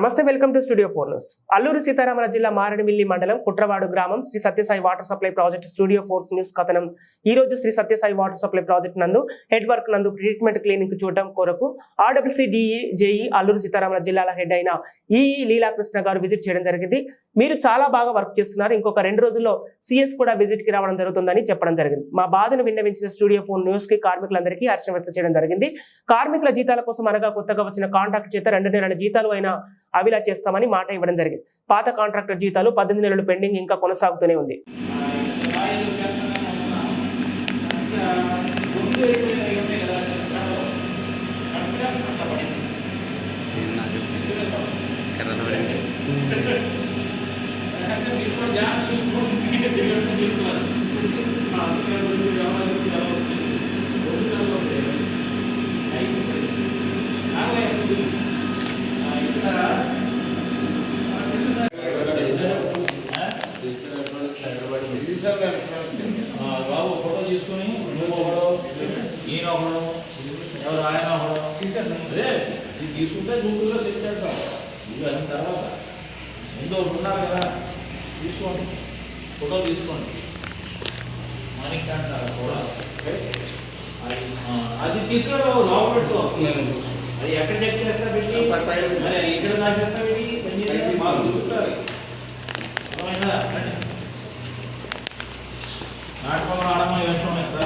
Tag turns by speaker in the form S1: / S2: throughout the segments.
S1: నమస్తే, welcome to studio 4 news. Alluri Sitarama Raju జిల్లా మారేడుమిల్లి మండలం కుట్రవాడు గ్రామం Sri Sathya Sai water supply project studio 4 news కథనం. ఈ రోజు Sri Sathya Sai water supply project నందు హెడ్ వర్క్ నందు ట్రీట్మెంట్ క్లినిక్ చూడటం కొరకు RWC DE JE Alluri Sitarama Raju జిల్లాల హెడ్ అయిన ఈఈ లీలాకృష్ణ గారు విజిట్ చేయడం జరిగింది. మీరు చాలా బాగా వర్క్ చేస్తున్నారు, ఇంకొక 2 రోజుల్లో సిఎస్ కూడా విజిట్ కి రావడం జరుగుతుందని చెప్పడం జరిగింది. మా బాధను విన్నవించిన స్టూడియో 4 న్యూస్ కి కార్మికులందరికీ హర్షం వ్యక్తం చేయడం జరిగింది. కార్మికుల జీతాల కోసం అనగా కొత్తగా వచ్చిన కాంట్రాక్ట్ చేత 2 నెలల జీతాలు అయినా అవిలా చేస్తామని మాట ఇవ్వడం జరిగింది. పాత కాంట్రాక్టర్ జీతాలు 18 నెలలు పెండింగ్ ఇంకా కొనసాగుతూనే ఉంది.
S2: బాబు ఫోటో తీసుకుని నువ్వు ఒకడు ఈయన ఒకడు ఎవరు ఆయన ఒకడు అదే ఇది తీసుకుంటే గూగుల్లో సెట్ చేద్దాం. ఇది అయిన తర్వాత ముందు ఉన్నారు కదా, తీసుకోండి, ఫోటో తీసుకోండి. మానిక్ అంటారు కూడా అది తీసుకొని లోపల పెట్టుకో. అది ఎక్కడ చెక్ చేస్తా పెట్టి మరి ఇక్కడ దాచేస్తా పెట్టి మాకు చూస్తారు. నాటకంలో ఆడమని విషయం ఎంత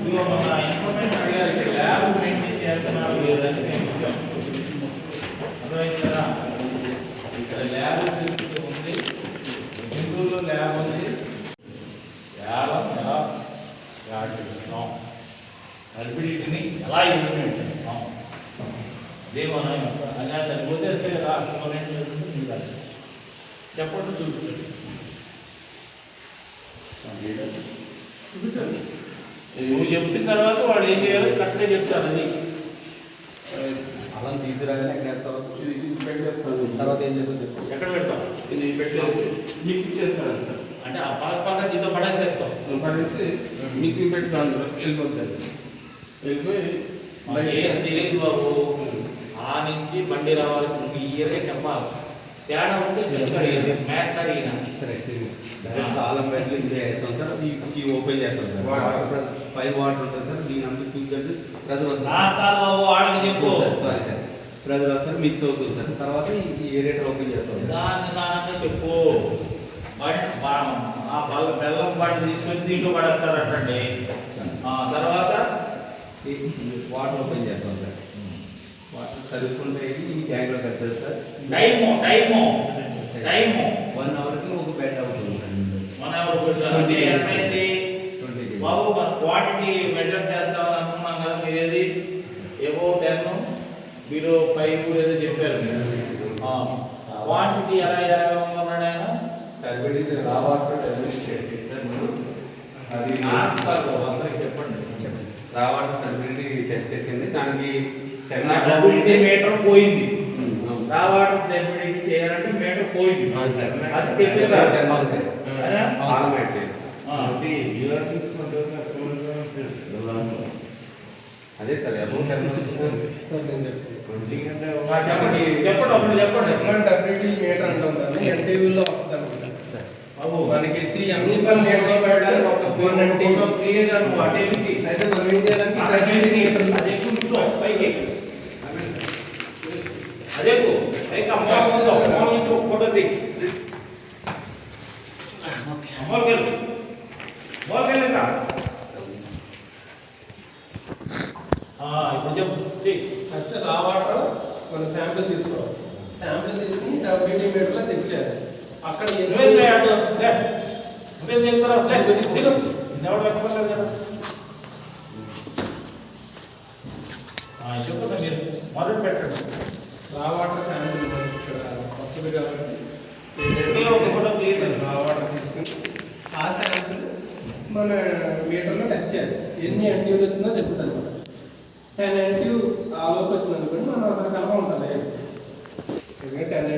S2: ఇన్ఫర్మేషన్ అడిగారు. ఇక్కడ ల్యాబ్ మెయింటైన్ చేస్తున్నారు లేదని నేను ఇచ్చాం. అర్థమైంది కదా, ఇక్కడ ల్యాబ్ ఉంది, గుంటూరులో ల్యాబ్ ఉంది. నడిపిడిని ఎలా ఇంప్లిమెంట్ చేస్తాం అదే మనం అలా పోతే అంతే కదా. చెప్పండి, చూపించండి. నువ్వు చెప్పిన తర్వాత వాడు ఏం చేయాలో కరెక్ట్గా చెప్తాను. అది
S3: అలా తీసుకురాగానే తర్వాత ఏం చేస్తాను
S2: ఎక్కడ పెడతాం,
S3: ఇది పెట్టేసి మిక్సింగ్ చేస్తాను.
S2: అంటే ఆ పాత దీంతో పడేసేస్తాం.
S3: పడేసి మిక్సింగ్ పెట్టుతాను, వెళ్ళిపోతాను. వెళ్ళిపోయి
S2: ఏం తెలియదు బాబు, ఆ నుంచి బండి రావాలి, క్లియర్గా చెప్పాలి. తేడా ఉంటే మ్యాథ్ అడిగిన
S3: సరే ఆలం బయటలో ఇది చేస్తాం సార్. ఈ ఓపెన్ చేస్తాం సార్. 5 వాటర్ ఉంటుంది సార్. దీని అంతా చూసి ప్రెజర్ వస్తుంది.
S2: వాళ్ళకి చెప్పు.
S3: సారీ సార్, ప్రెజర్ వస్తుంది, మిక్స్ అవుతుంది సార్. తర్వాత ఈ ఏరియేటర్ ఓపెన్ చేస్తాం సార్.
S2: దాన్ని చెప్పు. ఆ బెల్లం బాటిల్ తీసుకొని దీంట్లో పడేస్తారంటండి. తర్వాత
S3: వాటర్ ఓపెన్ చేస్తాం సార్. వాటర్ కలుపుకుంటే ఈ ట్యాంక్లో కలుపుతుంది సార్.
S2: టైము
S3: 1 అవర్కి ఒక బెడ్ అవుతుంది.
S2: 1 అవర్ ఎంతైంది బాబు? మన క్వాంటిటీ మెజర్ చేస్తామని అనుకున్నాం కదా. మీరు ఏది ఏవో 10 మీరు 5 ఏదో చెప్పారు. క్వాంటిటీ ఎలా ఉన్నాడు ఆయన?
S3: అది చెప్పండి. రావాటర్ టర్బిడిటీ టెస్ట్ చేసింది. దానికి
S2: టర్బిడిటీ మీటర్ పోయింది. రావాటర్ టర్బిడిటీ చేయాలంటే మీటర్ పోయింది. అది చెప్పేసారు.
S3: అదే సార్
S4: చెప్పండి. మీటర్ అంటాం దాన్ని ఎన్టీవీలో వస్తుంది అనమాట. మనకి 3 MB per meter ఒక 1 NT
S2: క్లియర్గా నువ్వు అటెంటి
S4: అయితే మనం ఏం చేయాలంటే
S2: అదే పైకి అమ్మ ఫోటో దిగి ఇప్పుడు చెప్పు.
S4: ఫస్ట్ రావాటర్ మన శాంపిల్ తీసుకోవాలి. శాంపిల్ తీసుకుని డబ్ల్యూటీ మీటర్లో చెక్ చేయాలి. అక్కడ
S2: మొదలు పెట్టండి.
S4: రావాటర్ శాంపిల్ వస్తుంది కాబట్టి
S2: ఒక ఫోటో క్లియర్
S4: మన మీటర్లో టెస్ట్ చేయాలి. ఎన్ని NTUలు వచ్చిందో చెప్తుంది అనమాట. 10 NTU ఆ లోపు వచ్చింది అనుకోండి, మనం అసలు కన్ఫర్మ్ అవుతుంది. 10